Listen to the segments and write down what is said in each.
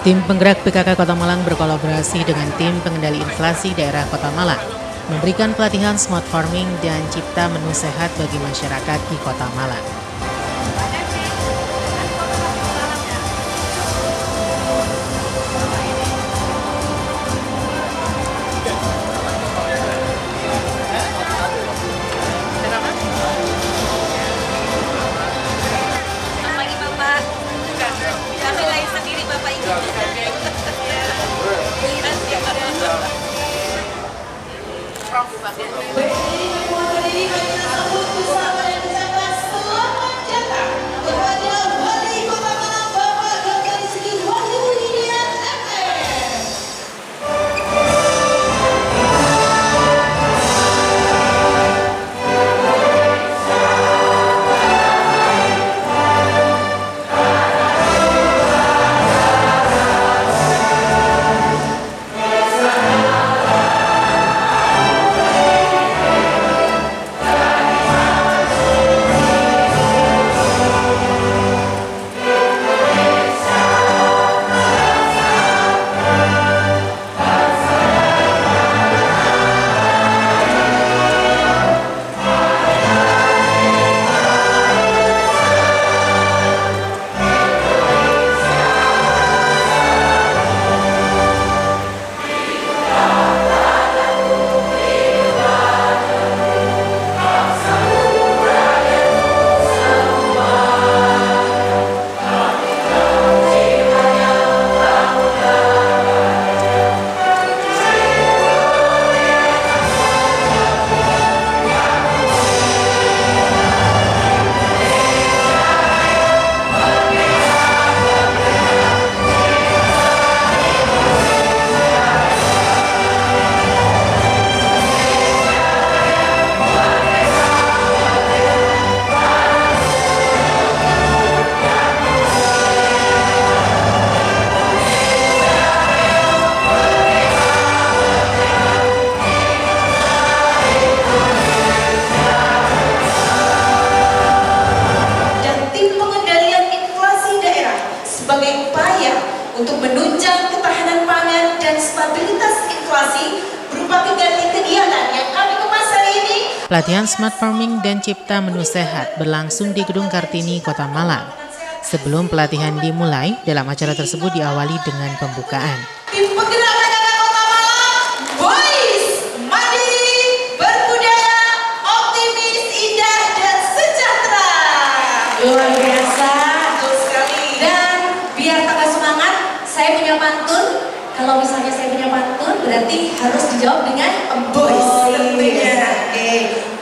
Tim penggerak PKK Kota Malang berkolaborasi dengan tim pengendali inflasi daerah Kota Malang memberikan pelatihan smart farming dan cipta menu sehat bagi masyarakat di Kota Malang. Sebagai upaya untuk menunjang ketahanan pangan dan stabilitas inflasi berupa kegiatan yang kami kemas hari ini. Pelatihan smart farming dan cipta menu sehat berlangsung di Gedung Kartini, Kota Malang. Sebelum pelatihan dimulai, dalam acara tersebut diawali dengan pembukaan. Tim penggerak PKK Kota Malang, Boys, mandiri, berbudaya, optimis, indah, dan sejahtera. Luar biasa. Saya punya pantun, kalau misalnya saya punya pantun berarti harus dijawab dengan boys. Tentunya.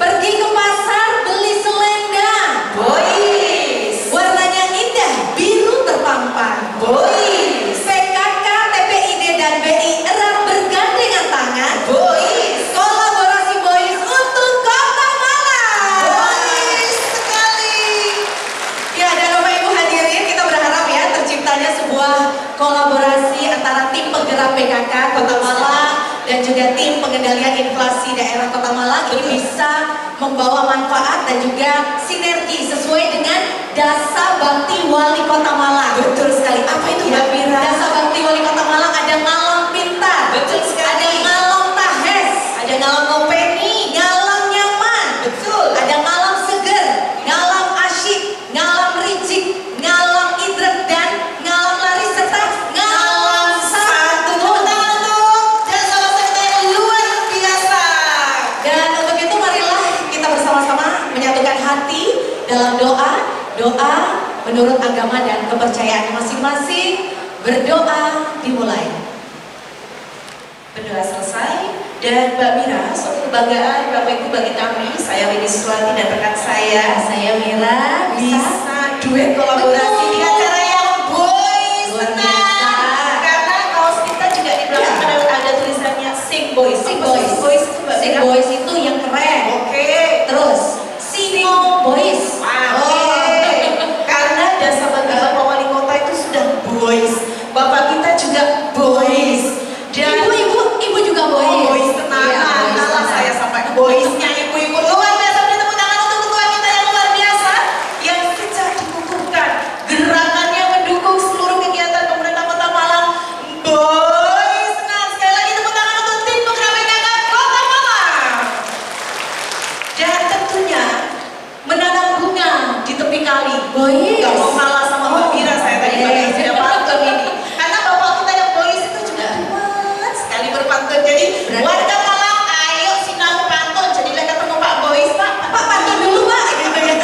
Pergi ke pasar beli selendang, boys. Warnanya indah, biru terpampang, boys. PKK, TPID dan BI erat bergandengan tangan, boys. Kolaborasi boys untuk Kota Malang, boys sekali. Ya, dan Bapak Ibu hadirin, kita berharap ya terciptanya sebuah kolaborasi antara tim penggerak PKK Kota Malang dan juga tim pengendalian inflasi daerah Kota Malang ini bisa membawa manfaat dan juga sinergi sesuai dengan Dasa Bakti Wali Kota Malang. Betul sekali. Apa itu Mbak Mira? Dasa Bakti Wali Kota Malang ada ngalong pintar. Betul sekali. Ada ngalong tahes, ada ngalong ngopeni, ngalong nyaman. Betul. Ada ngalong seger, ngalong asyik, ngalong ricik, ngalong idrek dan ngalong lari serta ngalong satu. Dan salah satu yang luar biasa. Dan untuk itu marilah kita bersama-sama menyatukan hati dalam doa menurut agama dan kepercayaan masing-masing. Berdoa dimulai. Berdoa selesai dan Mbak Mira, suatu kebanggaan Bapak Ibu bagi kami. Saya Winnie Suwati dan rekan saya Mira bisa duet kolaborasi di acara yang boys. Luar biasa. Karena kaos kita juga di belakang ada tulisannya Sing Boys. Sing Boys. Sing Boys itu yang keren. Oke. Terus Singo Boys. Karena Dasa Bakti Bapak Wali Kota itu sudah boys. Bapak kita juga boys. Dan ibu juga boys. Tenang. Kalau saya sampai boysnya ibu-ibu luar biasa. Beri tepuk tangan untuk ketua kita yang luar biasa yang sejak dikukuhkan gerakannya mendukung seluruh kegiatan pemerintah Kota Malang pantun. Jadi warga Malang, ayo sinau pantun. Jadi ketemu Pak Boys, Pak pantun dulu Pak. Gitu ya.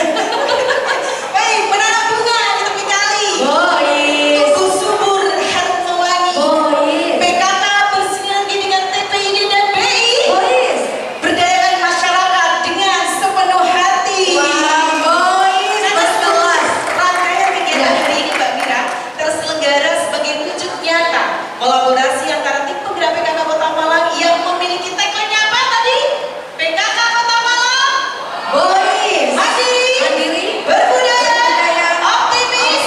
Baik, menanam bunga di tepi kali. Boys. Tumbuh subur, harum wangi. Boys. PKK bersinergi dengan TPID dan BI. Boys. Berdayakan masyarakat dengan sepenuh hati. Boys. Kelas rangkaian kegiatan hari ini Mbak Mira terselenggara sebagai wujud nyata kolaborasi antara tim penggerak PKK Kota Malang yang memiliki tagline apa tadi? PKK Kota Malang, Boys, mandiri, berbudaya, optimis,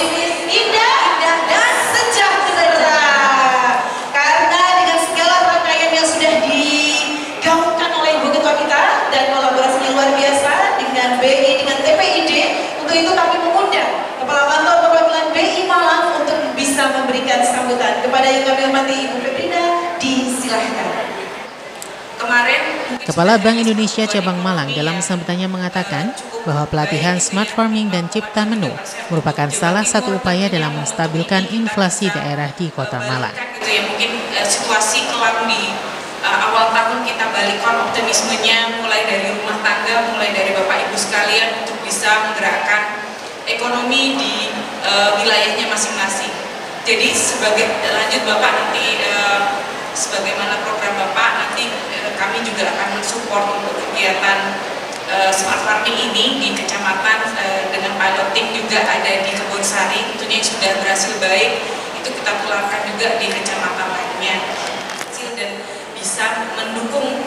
indah, dan sejahtera. Karena dengan segala rangkaian yang sudah digaungkan oleh Ibu Ketua kita dan kolaborasinya luar biasa dengan BI, dengan TPID, untuk itu kami mengundang Kepala Kantor Perwakilan BI Malang untuk bisa memberikan sambutan. Kepada yang kami hormati Ibu Febrina, disilahkan. Kepala Bank Indonesia Cabang Malang dalam sambutannya mengatakan bahwa pelatihan smart farming dan cipta menu merupakan salah satu upaya dalam menstabilkan inflasi daerah di Kota Malang. Gitu ya, mungkin situasi kelam di awal tahun kita balikan optimismenya mulai dari rumah tangga, mulai dari Bapak Ibu sekalian untuk bisa menggerakkan ekonomi di wilayahnya masing-masing. Jadi sebagai lanjut Bapak nanti sebagaimana program Bapak nanti kami juga akan mensupport untuk kegiatan smart farming ini di kecamatan dengan piloting juga ada di Kebun Sari, tentunya yang sudah berhasil baik itu kita tularkan juga di kecamatan lainnya dan bisa mendukung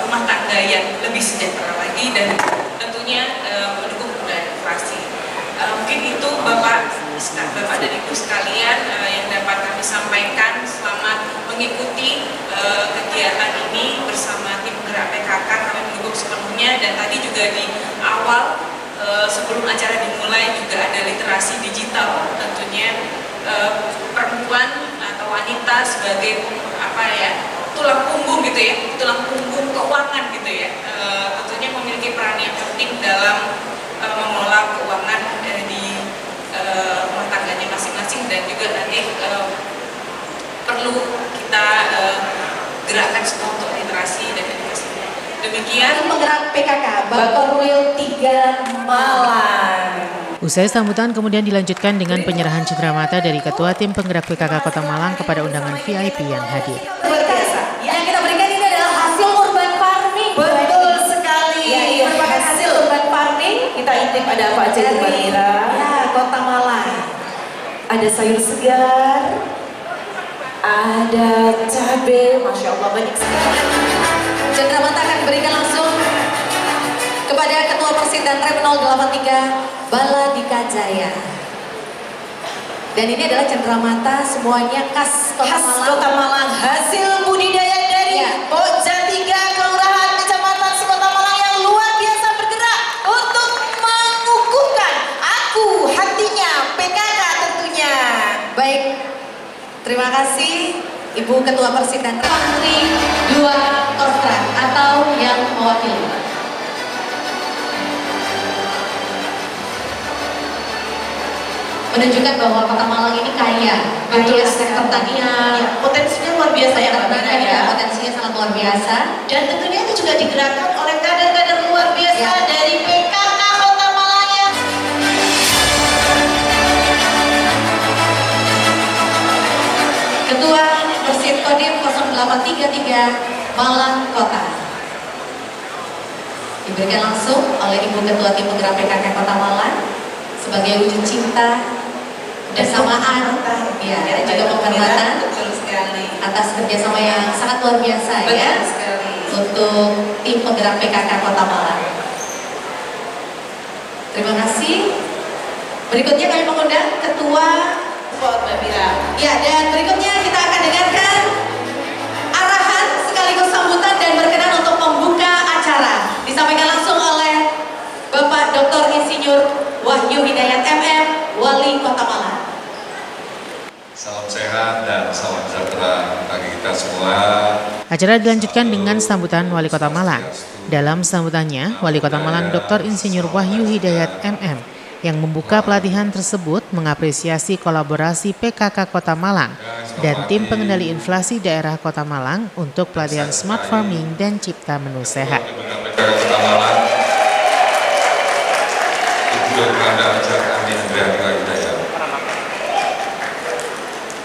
rumah tangga yang lebih sejahtera lagi dan tentunya mendukung inflasi. Mungkin itu Bapak dan Ibu sekalian yang dapat kami sampaikan selama mengikuti kegiatan ini bersama tim penggerak PKK. Kami mendukung sepenuhnya dan tadi juga di awal sebelum acara dimulai juga ada literasi digital, tentunya perempuan atau wanita sebagai apa ya, tulang punggung gitu ya, tulang punggung keuangan gitu ya, tentunya memiliki peran yang penting dalam mengelola keuangan di rumah tangganya masing-masing dan juga nanti perlu kita gerakkan semua untuk literasi dan edukasi. Demikian penggerak PKK Bakorwil 3 Malang. Usai sambutan kemudian dilanjutkan dengan penyerahan cenderamata dari Ketua Tim Penggerak PKK Kota Malang kepada undangan VIP yang hadir. Luar biasa. Yang kita berikan ini adalah hasil urban farming. Betul sekali. Ya, ini merupakan hasil urban farming. Kita intip ada apa aja Mbak Mira? Ya, Kota Malang. Ada sayur segar, ada cabai, Masya Allah banyak sekali. Cenderamata akan diberikan langsung kepada Ketua Persidan Rem 083 Baladika Jaya. Dan ini adalah cenderamata semuanya khas Kota Malang. Hasil budidaya dari Pokja 3 Kelurahan Kecamatan Kota Malang yang luar biasa bergerak untuk mengukuhkan aku hatinya PKK tentunya. Baik, terima kasih Ibu Ketua Persidan Menteri 2 Kostrat atau yang mewakili. Menunjukkan bahwa Kota Malang ini kaya sektor pertanian, ya, potensinya luar biasa ya Mbak Mira ya. Potensinya sangat luar biasa dan tentunya itu juga digerakkan oleh kader-kader luar biasa dari PKK Kota Malang ya. Ketua Persit Kodim 0833 Malang Kota diberikan langsung oleh Ibu Ketua Tim Penggerak PKK Kota Malang sebagai wujud cinta, kebersamaan, ya, dan juga penghormatan atas kerjasama yang sangat luar biasa ya untuk tim penggerak PKK Kota Malang. Terima kasih. Berikutnya kami mengundang Ketua Mbak Mira. Ya, dan berikutnya kita akan dengarkan arahan sekaligus sambutan dan berkenan untuk membuka acara. Disampaikan langsung oleh Bapak Dr. Insinyur Wahyu Hidayat MM, Wali Kota Malang. Salam sehat dan salam sejahtera bagi kita semua. Acara dilanjutkan dengan sambutan Wali Kota Malang. Dalam sambutannya, Wali Kota Malang Dr. Insinyur Wahyu Hidayat MM yang membuka pelatihan tersebut mengapresiasi kolaborasi PKK Kota Malang dan tim pengendali inflasi daerah Kota Malang untuk pelatihan smart farming dan cipta menu sehat. Kota Malang, Ibu Dr. Andi Indriani Hidayat.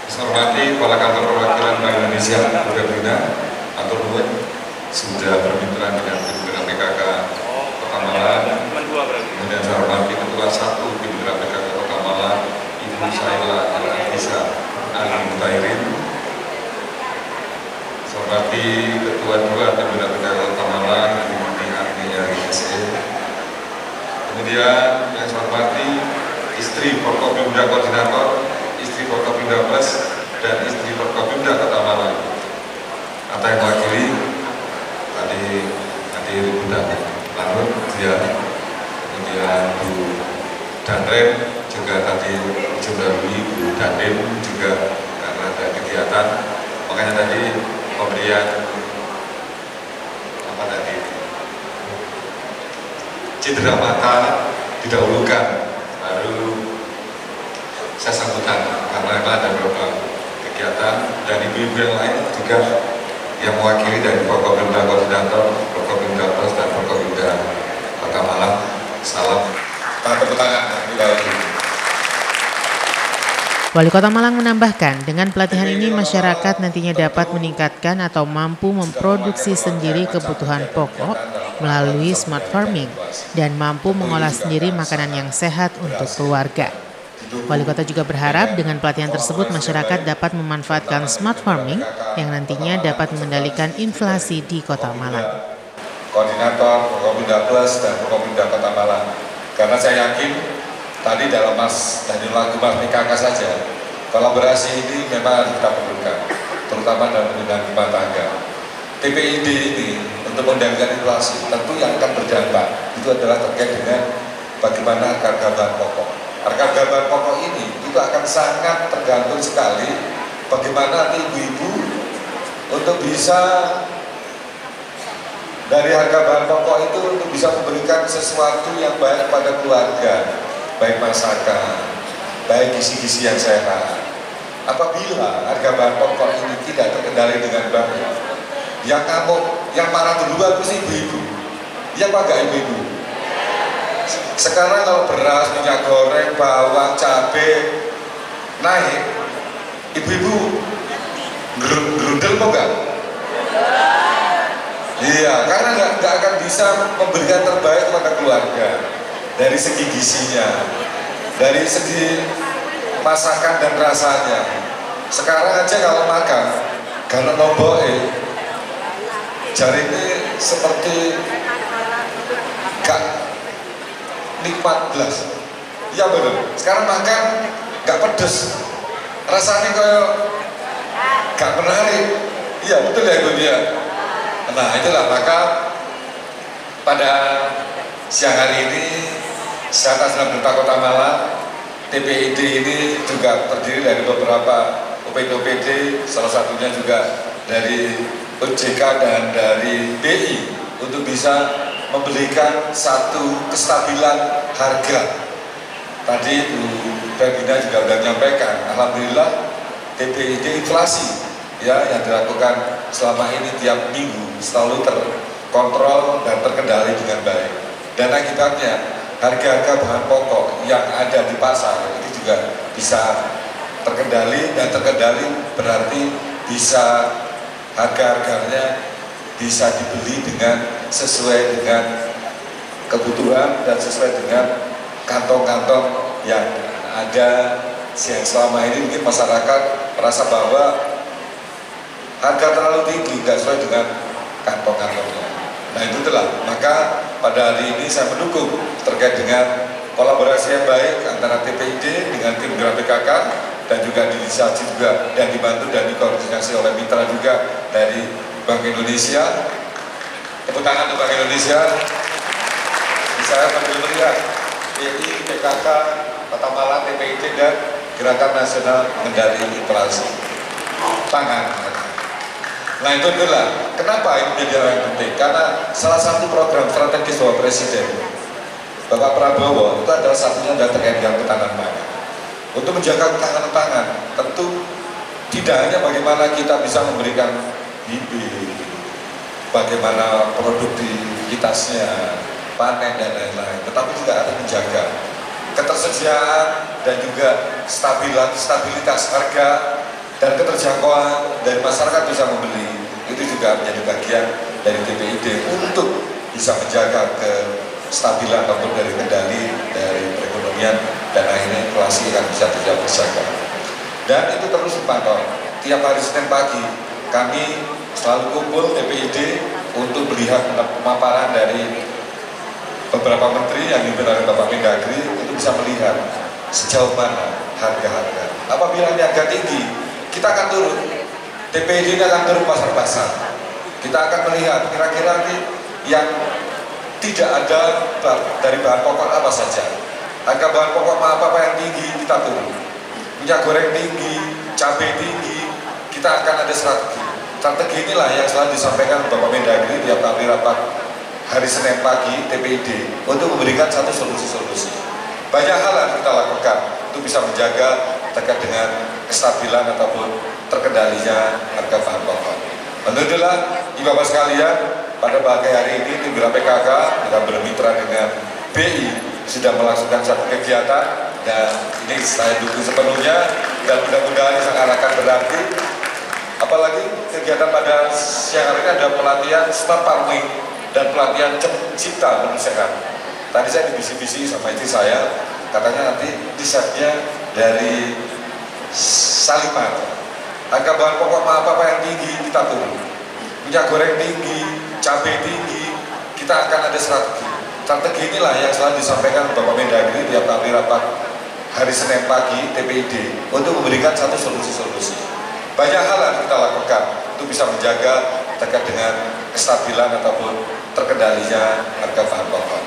Saya hormati Kepala Kantor Perwakilan Bank Indonesia, Bunda Bina, atau Nuwun, sudah bermitra dengan Pimpinan PKK Kota Malang. Kemudian saya hormati Ketua 1 Pimpinan PKK Kota Malang, Ibu Saila Al-Anissa Al-Mutairin. Saya hormati Ketua 2 Pimpinan PKK Kota Malang, Ibu Arniya SE. Kemudian yang saya hormati istri Forkopimda Koordinator, istri Forkopimda Plus, dan istri Forkopimda Kota Malang. Atau yang mewakili tadi hadir Bunda Lanut, kemudian Bu Danren, juga tadi Jumlawi Bu Dandim juga karena ada kegiatan, makanya tadi pemberian apa tadi cindera mata didahulukan, baru saya sambutan karena ada beberapa kegiatan dan ibu-ibu yang lain juga yang mewakili dari Forkopimda Koordinator, Forkopimda Plus, dan Forkopimda Kota Malang. Salam. Tepuk tangan. Wali Kota Malang menambahkan, dengan pelatihan ini masyarakat nantinya dapat meningkatkan atau mampu memproduksi sendiri kebutuhan pokok melalui smart farming dan mampu mengolah sendiri makanan yang sehat untuk keluarga. Wali Kota juga berharap dengan pelatihan tersebut masyarakat dapat memanfaatkan smart farming yang nantinya dapat mengendalikan inflasi di Kota Malang. Koordinator Forkopimda Plus dan Forkopimda Kota Malang, karena saya yakin tadi dalam lagu Mas PKK saja, kolaborasi ini memang harus kita perlukan, terutama dalam pembinaan rumah tangga. TPID ini untuk mengendalikan inflasi tentu yang akan berdampak itu adalah terkait dengan bagaimana harga bahan pokok. Harga bahan pokok ini itu akan sangat tergantung sekali bagaimana ibu-ibu untuk bisa dari harga bahan pokok itu untuk bisa memberikan sesuatu yang baik kepada keluarga, baik masakan, baik gizi-gizi yang sehat. Apabila harga bahan pokok ini tidak terkendali dengan baik, yang ngamuk, yang marah duluan itu ibu-ibu. Iya apa enggak ibu-ibu? Sekarang kalau beras, minyak goreng, bawang, cabai naik, ibu-ibu gerundel kok enggak? Iya, karena nggak akan bisa memberikan terbaik kepada keluarga dari segi gizinya, dari segi masakan dan rasanya. Sekarang aja kalau makan, karena nomboke, jari ini seperti gak nikmat belas. Iya betul. Sekarang makan gak pedes, rasanya kayak gak menarik. Iya betul ya ibu dia. Nah itulah, maka pada siang hari ini saya atas nama Pemerintah Kota Malang, TPID ini juga terdiri dari beberapa OPD, salah satunya juga dari OJK dan dari BI untuk bisa memberikan satu kestabilan harga. Tadi Bu Bina juga sudah menyampaikan, alhamdulillah TPID inflasi ya yang dilakukan selama ini tiap minggu selalu terkontrol dan terkendali dengan baik. Dan akibatnya harga-harga bahan pokok yang ada di pasar itu juga bisa terkendali, dan terkendali berarti bisa harga-harganya bisa dibeli dengan sesuai dengan kebutuhan dan sesuai dengan kantong-kantong yang ada. Yang selama ini mungkin masyarakat merasa bahwa harga terlalu tinggi, nggak sesuai dengan kantong-kantongnya. Nah itu telah, maka pada hari ini saya mendukung terkait dengan kolaborasi yang baik antara TPID dengan tim gerak PKK dan juga diinisiasi juga dan dibantu dan dikoordinasi oleh mitra juga dari Bank Indonesia. Tepuk tangan untuk Bank Indonesia. Saya sambil melihat BI, PKK, Kota Malang, TPID dan Gerakan Nasional Pengendali Inflasi. Tangan. Nah itu adalah kenapa ini menjadi hal yang penting, karena salah satu program strategis Bapak Presiden Bapak Prabowo itu adalah satunya adalah terkait dengan ketahanan pangan. Untuk menjaga ketahanan pangan tentu tidak hanya bagaimana kita bisa memberikan bibit, bagaimana produktivitasnya, panen dan lain-lain, tetapi juga ada menjaga ketersediaan dan juga stabilitas harga dan keterjangkauan dari masyarakat bisa membeli. Itu juga menjadi bagian dari TPID untuk bisa menjaga kestabilan ataupun dari kendali dari perekonomian dan akhirnya inflasi akan bisa tidak terjaga. Dan itu terus dipantau. Tiap hari Senin pagi kami selalu kumpul TPID untuk melihat pemaparan dari beberapa menteri yang dipimpin oleh Bapak Mendagri untuk bisa melihat sejauh mana harga-harga. Apabila ini harga tinggi, kita akan turun. TPID ini akan turun pasar-pasar. Kita akan melihat kira-kira yang tidak ada dari bahan pokok apa saja. Harga bahan pokok apa yang tinggi kita turun. Minyak goreng tinggi, cabai tinggi, kita akan ada strategi. Strategi inilah yang selalu disampaikan Bapak Mendagri tiap kali rapat hari Senin pagi TPID untuk memberikan satu solusi-solusi. Banyak hal yang kita lakukan untuk bisa menjaga terkait dengan kestabilan ataupun terkendalinya harga bahan pokok. Alhamdulillah, Bapak sekalian, pada pagi hari ini tim Bira PKK kita bermitra dengan BI sudah melakukan satu kegiatan dan ini saya dukung sepenuhnya dan mudah-mudahan ini sangat akan berarti. Apalagi kegiatan pada siang hari ini ada pelatihan smart farming dan pelatihan cipta menu sehat. Tadi saya dibisi-bisi sama istri saya, katanya nanti risetnya dari Saliman. Harga bahan pokok apa yang tinggi kita turun. Minyak goreng tinggi, cabai tinggi, kita akan ada strategi. Strategi inilah yang selalu disampaikan Bapak Mendagri tiap kali rapat hari Senin pagi TPID untuk memberikan satu solusi-solusi. Banyak hal yang kita lakukan untuk bisa menjaga terkait dengan kestabilan ataupun terkendalinya harga bahan pokok.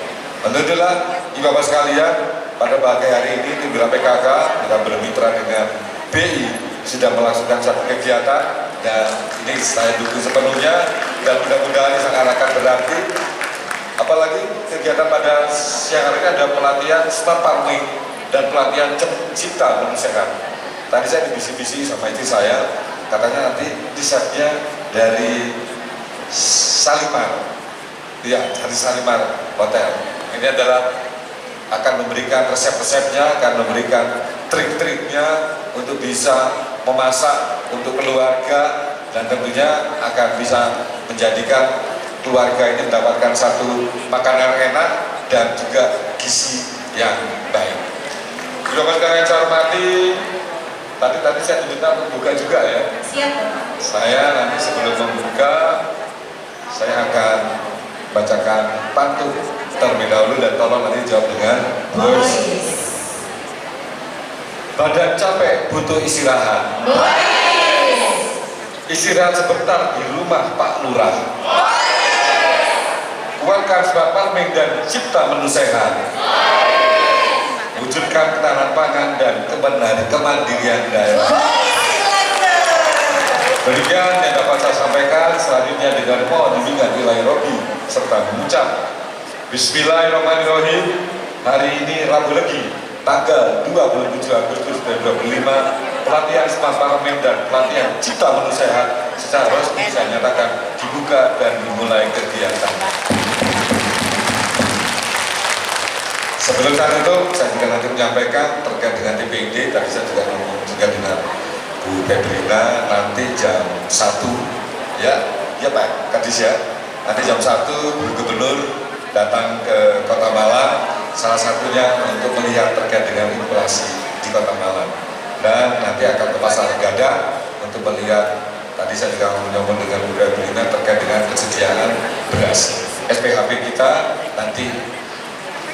Alhamdulillah, Bapak sekalian, pada pagi hari ini tim Bira PKK kita bermitra dengan BI sudah melakukan satu kegiatan dan ini saya dukung sepenuhnya dan mudah-mudahan ini sangat akan berarti. Apalagi kegiatan pada siang hari ini ada pelatihan smart farming dan pelatihan cipta menu sehat. Tadi saya dibisi-bisi sama istri saya, katanya nanti risetnya dari Saliman, ya dari Saliman Hotel. Ini adalah akan memberikan resep-resepnya, akan memberikan trik-triknya untuk bisa memasak untuk keluarga dan tentunya akan bisa menjadikan keluarga ini mendapatkan satu makanan yang enak dan juga gizi yang baik. Bapak sekalian saya hormati, tadi saya diminta untuk buka juga ya. Siap. Saya nanti sebelum membuka, saya akan bacakan pantun terlebih dahulu dan tolong nanti jawab dengan voice. Badan capek butuh istirahat. Istirahat sebentar di rumah Pak Lurah. Kuatkan smart farming dan cipta menu sehat. Wujudkan ketahanan pangan dan kemandirian daerah. Demikian yang dapat saya sampaikan. Selanjutnya dengan mohon bimbingan wilayah Robi serta mengucap Bismillahirrahmanirrahim. Hari ini Rabu Legi, tanggal 27 Agustus 2025, pelatihan smart farming dan pelatihan cipta menu sehat secara resmi saya nyatakan dibuka dan dimulai kegiatan. Sebelum saat itu, saya juga nanti menyampaikan terkait dengan TPID. Tadi saya juga ngomong juga dengan Bu Febrina, nanti jam 1 ya Pak Kadis ya, nanti jam 1 Bu Gubernur datang ke Kota Malang, salah satunya untuk melihat terkait dengan inflasi di Kota Malang, dan nanti akan ke Pasar Gadang untuk melihat, tadi saya juga ngomong dengan Bu Febrina terkait dengan kesediaan beras SPHP kita. Nanti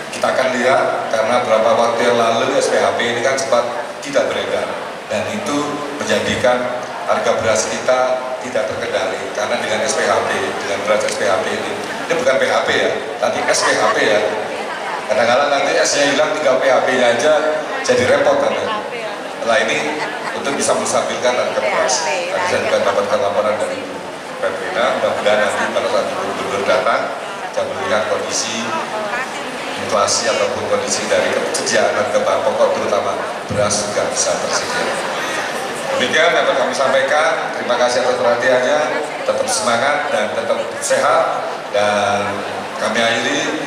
kita akan lihat, karena beberapa waktu yang lalu SPHP ini kan sempat tidak beredar dan itu menjadikan harga beras kita tidak terkendali, karena dengan SPHP, dengan beras SPHP ini bukan PHP ya, tapi SPHP ya, kadang-kadang nanti S-nya hilang, tinggal PHP-nya aja jadi repot kan ya. Setelah ini untuk bisa menstabilkan harga beras, tadi saya juga dapatkan laporan dari Bu Febrina, mudah-mudahan nanti pada saat Ibu Gubernur datang dan melihat kondisi inflasi ataupun kondisi dari kesediaan harga bahan pokok terutama beras juga bisa tersedia. Demikian dapat kami sampaikan. Terima kasih atas perhatiannya. Tetap semangat dan tetap sehat. Dan kami akhiri.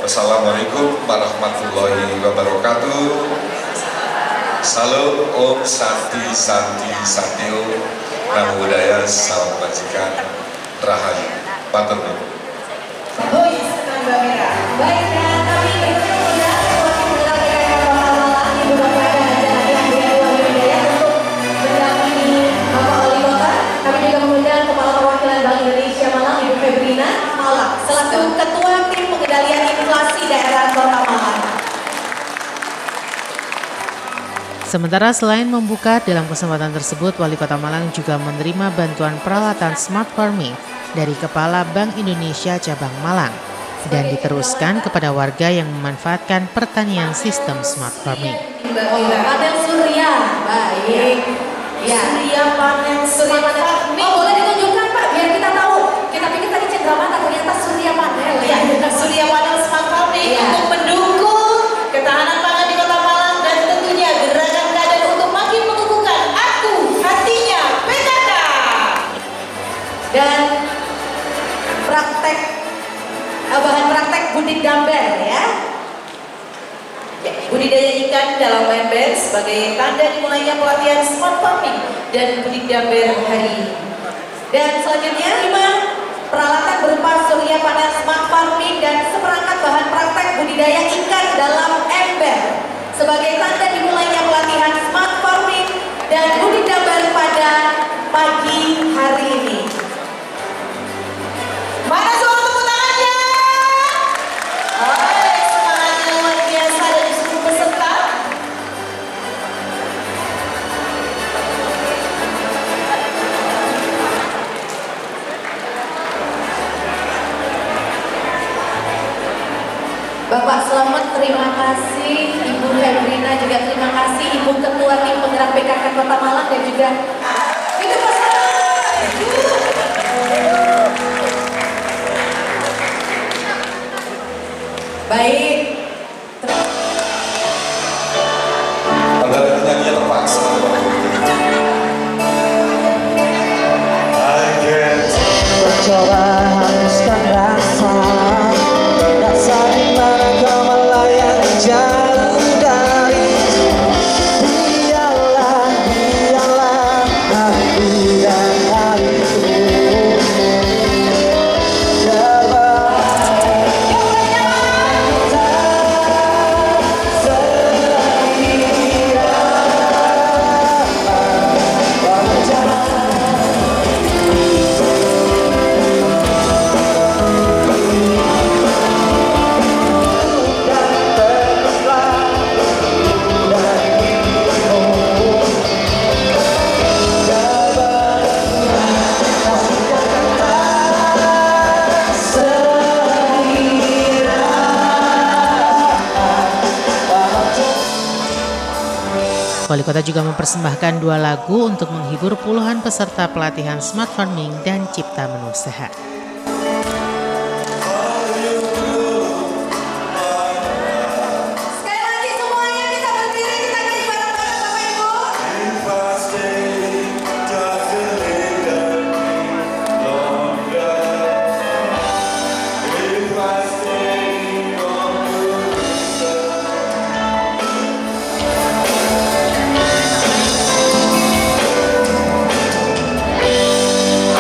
Wassalamualaikum warahmatullahi wabarakatuh. Salam Om Santi Santi Satyo Namo Buddhaya Salam Kebajikan Rahayu. Matur nuwun. Baik, dan kami berikutnya mengundang Ketua Tim Penggerak PKK Kota Malang, Ibu Bapak dan Haja Hadiah Dewi Hidayat untuk mendampingi Bapak Wali Kota. Kami juga mengundang Kepala Perwakilan Bank Indonesia Malang, Ibu Febrina Malang, selaku Ketua Tim Pengendalian Inflasi Daerah Kota Malang. Sementara selain membuka, dalam kesempatan tersebut Wali Kota Malang juga menerima bantuan peralatan smart farming dari Kepala Bank Indonesia Cabang Malang dan diteruskan kepada warga yang memanfaatkan pertanian sistem smart farming. Panel surya, baik. Ya. Surya panel. Oh, boleh ditunjukkan Pak, biar kita tahu. Kita pikir tadi cendera mata, ternyata surya panel. Ya, surya panel smart farming untuk mendukung ketahanan pangan di Kota Malang dan tentunya gerakan kader untuk makin mengukuhkan aku hatinya PKK. Dan bahan praktek budidaya ya. Budidaya ikan dalam ember sebagai tanda dimulainya pelatihan smart farming dan budidaya hari ini. Dan selanjutnya 5 peralatan berupa surya panel smart farming dan seperangkat bahan praktek budidaya ikan dalam ember sebagai tanda dimulainya pelatihan smart farming dan budidaya pada pagi hari ini. Mana suara tepuk tangannya? Semangatnya luar biasa dari seluruh peserta. Bapak Selamat terima kasih, Ibu Febrina juga terima kasih, Ibu Ketua Tim Penggerak PKK Kota Malang dan juga itu baik. Padahal nyanyinya terpaksa. Coba hapuskan rasa di mana kau melayang jauh dari biarlah aku dan hariku Wali Kota juga mempersembahkan 2 lagu untuk menghibur puluhan peserta pelatihan smart farming dan cipta menu sehat. Sekali lagi semuanya kita berdiri, kita nyanyi bareng-bareng Bapak Ibu.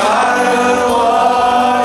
I don't want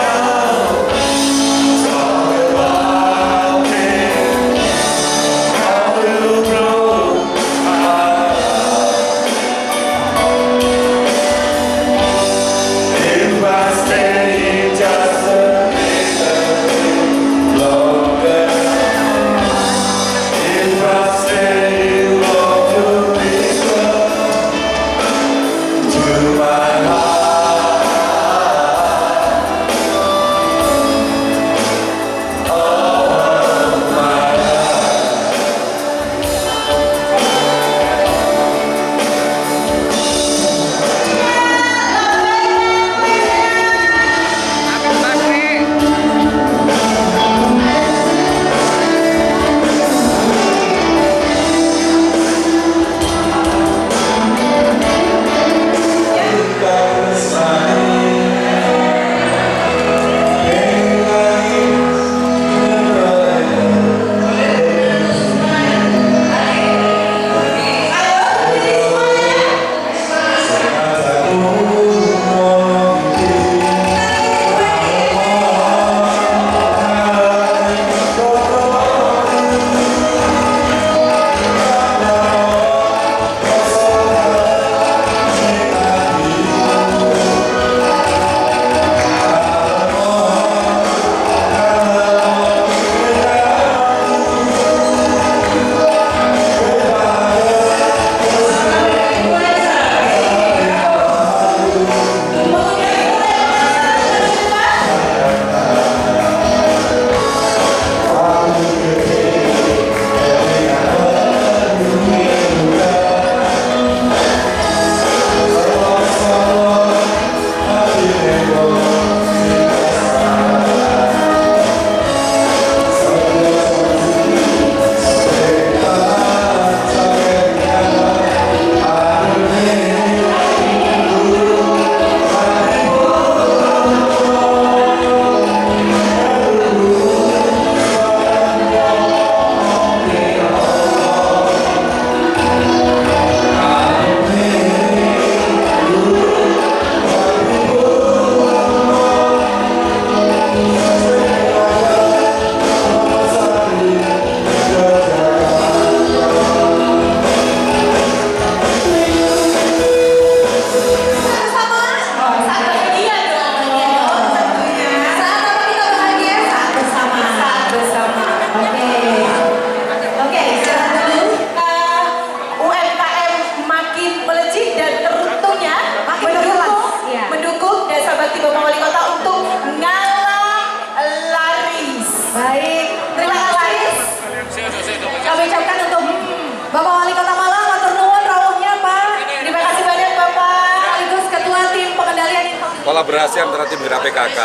kolaborasi antara tim Gerak PKK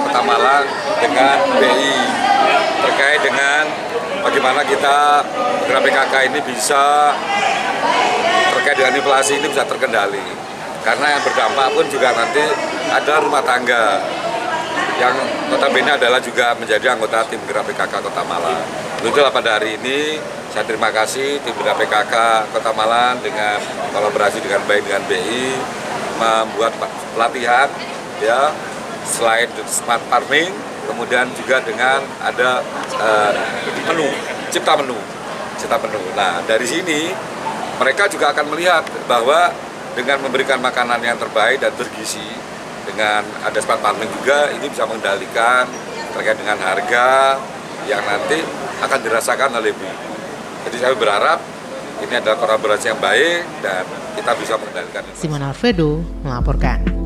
Kota Malang dengan BI terkait dengan bagaimana kita Gerak PKK ini bisa terkait dengan inflasi ini bisa terkendali. Karena yang berdampak pun juga nanti adalah rumah tangga yang notabene adalah juga menjadi anggota tim Gerak PKK Kota Malang. Itulah pada hari ini saya terima kasih tim Gerak PKK Kota Malang dengan kolaborasi dengan baik dengan BI membuat pelatihan ya selain smart farming, kemudian juga dengan ada cipta menu. Nah dari sini mereka juga akan melihat bahwa dengan memberikan makanan yang terbaik dan bergizi, dengan ada smart farming juga ini bisa mengendalikan terkait dengan harga yang nanti akan dirasakan oleh ibu. Jadi saya berharap ini adalah kolaborasi yang baik dan kita bisa mengendalikan. Simon Alfredo melaporkan.